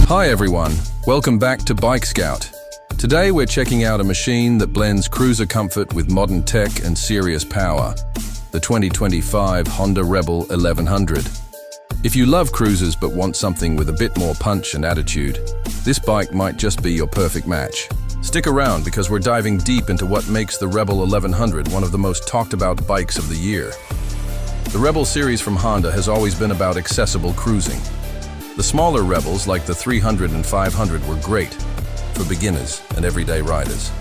Hi everyone, welcome back to Bike Scout. Today we're checking out a machine that blends cruiser comfort with modern tech and serious power, the 2025 Honda Rebel 1100. If you love cruisers but want something with a bit more punch and attitude, this bike might just be your perfect match. Stick around because we're diving deep into what makes the Rebel 1100 one of the most talked about bikes of the year. The Rebel series from Honda has always been about accessible cruising. The smaller Rebels like the 300 and 500 were great for beginners and everyday riders.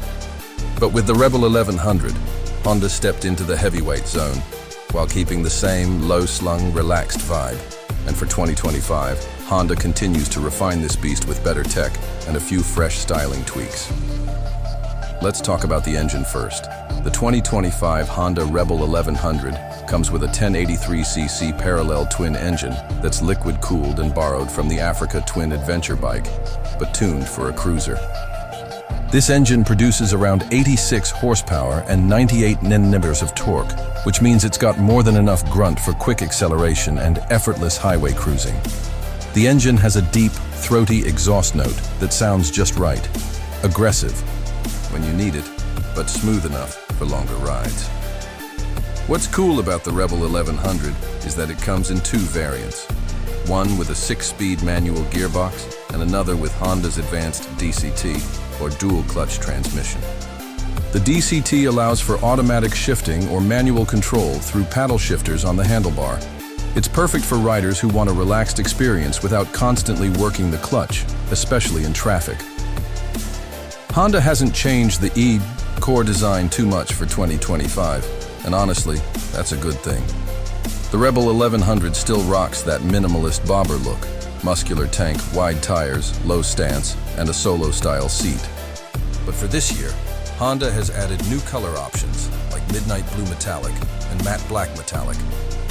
But with the Rebel 1100, Honda stepped into the heavyweight zone while keeping the same low-slung, relaxed vibe. And for 2025, Honda continues to refine this beast with better tech and a few fresh styling tweaks. Let's talk about the engine first. The 2025 Honda Rebel 1100 comes with a 1083cc parallel twin engine that's liquid-cooled and borrowed from the Africa Twin adventure bike, but tuned for a cruiser. This engine produces around 86 horsepower and 98 Nm of torque, which means it's got more than enough grunt for quick acceleration and effortless highway cruising. The engine has a deep, throaty exhaust note that sounds just right, aggressive when you need it, but smooth enough for longer rides. What's cool about the Rebel 1100 is that it comes in two variants, one with a 6-speed manual gearbox and another with Honda's advanced DCT, or dual-clutch transmission. The DCT allows for automatic shifting or manual control through paddle shifters on the handlebar. It's perfect for riders who want a relaxed experience without constantly working the clutch, especially in traffic. Honda hasn't changed the core design too much for 2025, and honestly, that's a good thing. The Rebel 1100 still rocks that minimalist bobber look, muscular tank, wide tires, low stance, and a solo-style seat. But for this year, Honda has added new color options like midnight blue metallic and matte black metallic,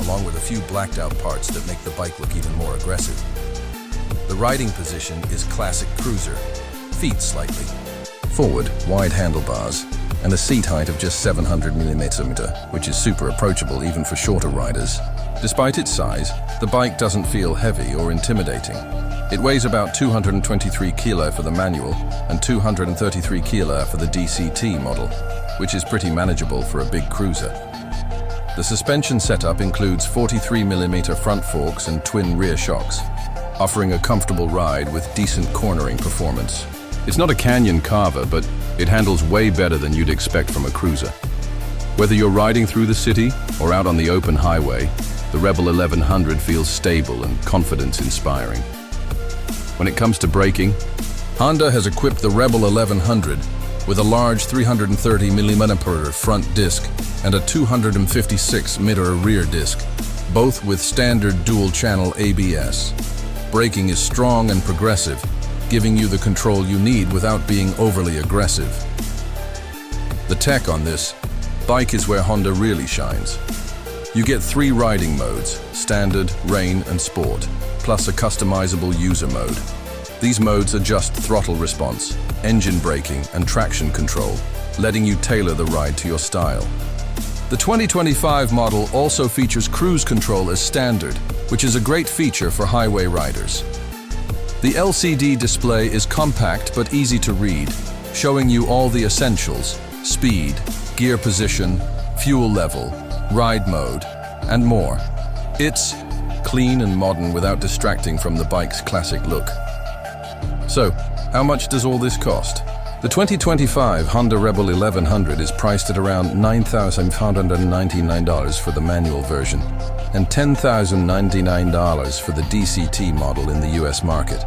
along with a few blacked-out parts that make the bike look even more aggressive. The riding position is classic cruiser, feet slightly forward, wide handlebars, and a seat height of just 700mm, which is super approachable even for shorter riders. Despite its size, the bike doesn't feel heavy or intimidating. It weighs about 223 kg for the manual and 233 kg for the DCT model, which is pretty manageable for a big cruiser. The suspension setup includes 43mm front forks and twin rear shocks, offering a comfortable ride with decent cornering performance. It's not a canyon carver, but it handles way better than you'd expect from a cruiser. Whether you're riding through the city or out on the open highway, the Rebel 1100 feels stable and confidence-inspiring. When it comes to braking, Honda has equipped the Rebel 1100 with a large 330mm front disc and a 256mm rear disc, both with standard dual-channel ABS. Braking is strong and progressive, giving you the control you need without being overly aggressive. The tech on this bike is where Honda really shines. You get 3 riding modes, standard, rain, and sport, plus a customizable user mode. These modes adjust throttle response, engine braking, and traction control, letting you tailor the ride to your style. The 2025 model also features cruise control as standard, which is a great feature for highway riders. The LCD display is compact but easy to read, showing you all the essentials: speed, gear position, fuel level, ride mode, and more. It's clean and modern without distracting from the bike's classic look. So, how much does all this cost? The 2025 Honda Rebel 1100 is priced at around $9,599 for the manual version and $10,099 for the DCT model in the US market.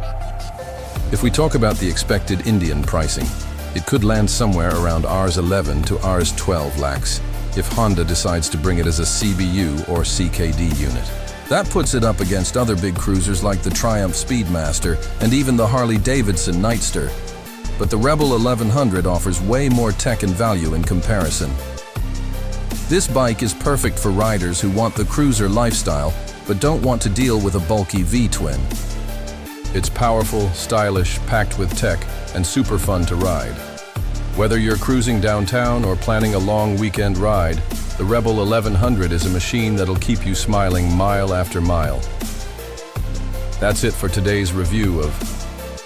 If we talk about the expected Indian pricing, it could land somewhere around Rs 11 to Rs 12 lakhs if Honda decides to bring it as a CBU or CKD unit. That puts it up against other big cruisers like the Triumph Speedmaster and even the Harley-Davidson Nightster. But the Rebel 1100 offers way more tech and value in comparison. This bike is perfect for riders who want the cruiser lifestyle but don't want to deal with a bulky V-twin. It's powerful, stylish, packed with tech, and super fun to ride. Whether you're cruising downtown or planning a long weekend ride, the Rebel 1100 is a machine that'll keep you smiling mile after mile. That's it for today's review of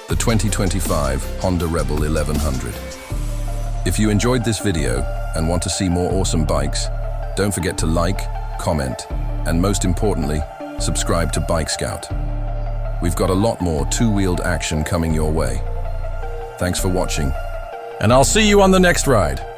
the 2025 Honda Rebel 1100. If you enjoyed this video and want to see more awesome bikes, don't forget to like, comment, and most importantly, subscribe to Bike Scout. We've got a lot more two-wheeled action coming your way. Thanks for watching, and I'll see you on the next ride.